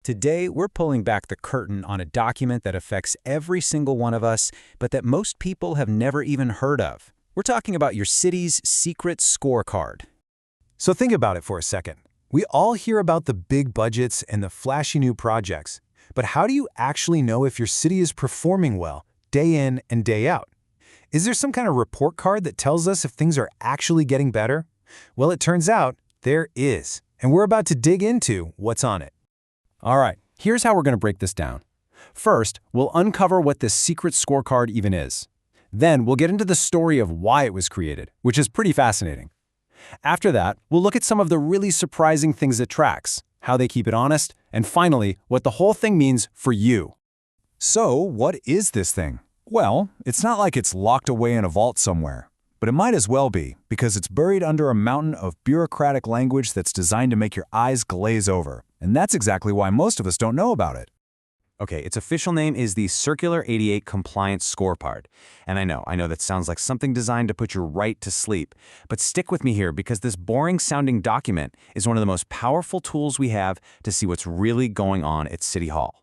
Today, we're pulling back the curtain on a document that affects every single one of us, but that most people have never even heard of. We're talking about your city's secret scorecard. So think about it for a second. We all hear about the big budgets and the flashy new projects, but how do you actually know if your city is performing well, day in and day out? Is there some kind of report card that tells us if things are actually getting better? Well, it turns out there is, and we're about to dig into what's on it. All right, here's how we're going to break this down. First, we'll uncover what this secret scorecard even is. Then we'll get into the story of why it was created, which is pretty fascinating. After that, we'll look at some of the really surprising things it tracks, how they keep it honest, and finally, what the whole thing means for you. So, what is this thing? Well, it's not like it's locked away in a vault somewhere, but it might as well be, because it's buried under a mountain of bureaucratic language that's designed to make your eyes glaze over. And that's exactly why most of us don't know about it. Okay, its official name is the Circular 88 Compliance Scorecard. And I know that sounds like something designed to put you right to sleep. But stick with me here, because this boring-sounding document is one of the most powerful tools we have to see what's really going on at City Hall.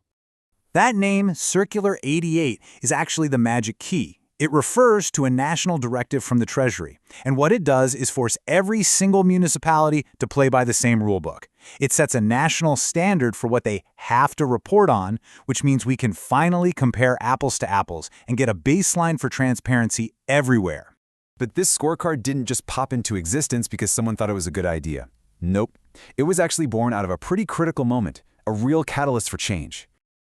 That name, Circular 88, is actually the magic key. It refers to a national directive from the Treasury, and what it does is force every single municipality to play by the same rulebook. It sets a national standard for what they have to report on, which means we can finally compare apples to apples and get a baseline for transparency everywhere. But this scorecard didn't just pop into existence because someone thought it was a good idea. Nope. It was actually born out of a pretty critical moment, a real catalyst for change.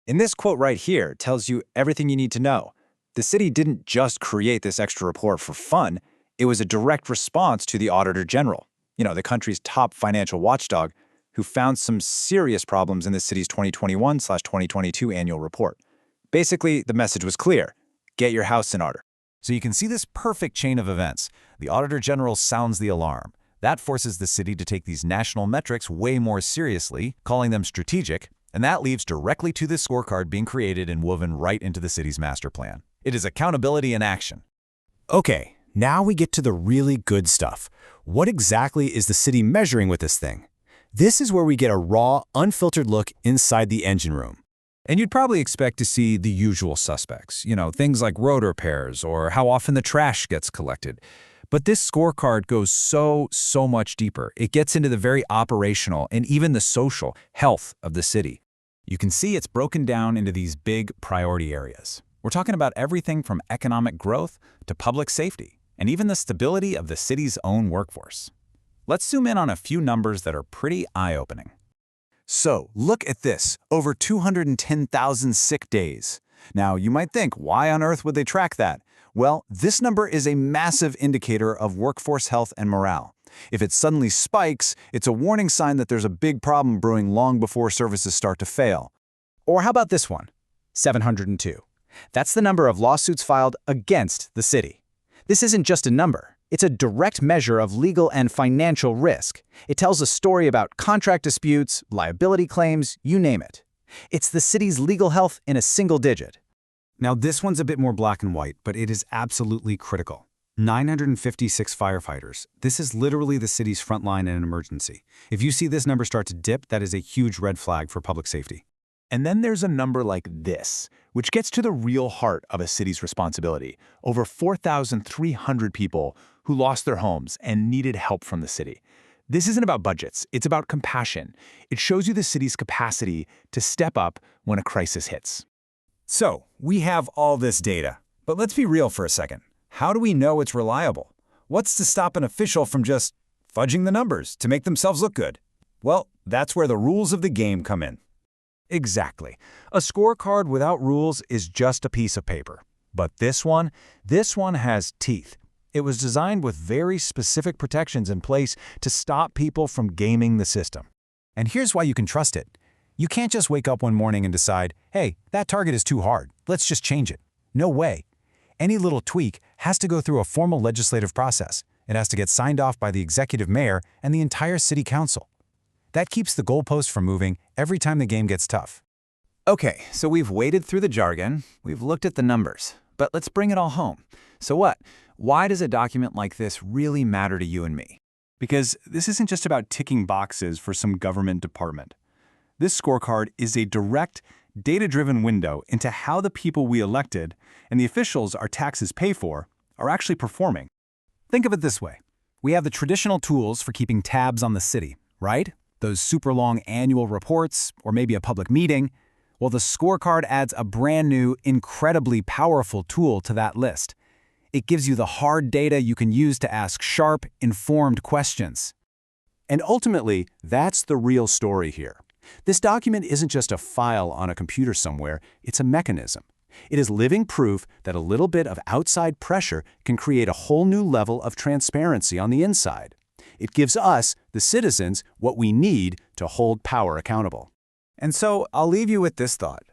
And this quote right here tells you everything you need to know. The city didn't just create this extra report for fun. It was a direct response to the Auditor General, the country's top financial watchdog, who found some serious problems in the city's 2021/2022 annual report. Basically, the message was clear: get your house in order. So you can see this perfect chain of events. The Auditor General sounds the alarm. That forces the city to take these national metrics way more seriously, calling them strategic, and that leads directly to this scorecard being created and woven right into the city's master plan. It is accountability in action. Okay, now we get to the really good stuff. What exactly is the city measuring with this thing? This is where we get a raw, unfiltered look inside the engine room. And you'd probably expect to see the usual suspects, things like road repairs or how often the trash gets collected. But this scorecard goes so much deeper. It gets into the very operational and even the social health of the city. You can see it's broken down into these big priority areas. We're talking about everything from economic growth to public safety, and even the stability of the city's own workforce. Let's zoom in on a few numbers that are pretty eye-opening. So, look at this, over 210,000 sick days. Now, you might think, why on earth would they track that? Well, this number is a massive indicator of workforce health and morale. If it suddenly spikes, it's a warning sign that there's a big problem brewing long before services start to fail. Or how about this one? 702. That's the number of lawsuits filed against the city. This isn't just a number. It's a direct measure of legal and financial risk. It tells a story about contract disputes, liability claims, you name it. It's the city's legal health in a single digit. Now this one's a bit more black and white, but it is absolutely critical. 956 firefighters. This is literally the city's front line in an emergency. If you see this number start to dip, that is a huge red flag for public safety. And then there's a number like this, which gets to the real heart of a city's responsibility. Over 4,300 people who lost their homes and needed help from the city. This isn't about budgets, it's about compassion. It shows you the city's capacity to step up when a crisis hits. So, we have all this data, but let's be real for a second. How do we know it's reliable? What's to stop an official from just fudging the numbers to make themselves look good? Well, that's where the rules of the game come in. Exactly. A scorecard without rules is just a piece of paper. But this one has teeth. It was designed with very specific protections in place to stop people from gaming the system. And here's why you can trust it. You can't just wake up one morning and decide, hey, that target is too hard, let's just change it. No way. Any little tweak has to go through a formal legislative process. It has to get signed off by the executive mayor and the entire city council. That keeps the goalpost from moving every time the game gets tough. Okay, so we've waded through the jargon, we've looked at the numbers, but let's bring it all home. So what? Why does a document like this really matter to you and me? Because this isn't just about ticking boxes for some government department. This scorecard is a direct, data-driven window into how the people we elected and the officials our taxes pay for are actually performing. Think of it this way. We have the traditional tools for keeping tabs on the city, right? Those super long annual reports, or maybe a public meeting. Well, the scorecard adds a brand new, incredibly powerful tool to that list. It gives you the hard data you can use to ask sharp, informed questions. And ultimately, that's the real story here. This document isn't just a file on a computer somewhere, it's a mechanism. It is living proof that a little bit of outside pressure can create a whole new level of transparency on the inside. It gives us, the citizens, what we need to hold power accountable. And so I'll leave you with this thought.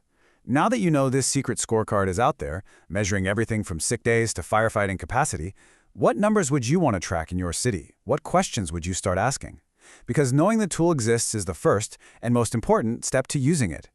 Now that you know this secret scorecard is out there, measuring everything from sick days to firefighting capacity, what numbers would you want to track in your city? What questions would you start asking? Because knowing the tool exists is the first and most important step to using it.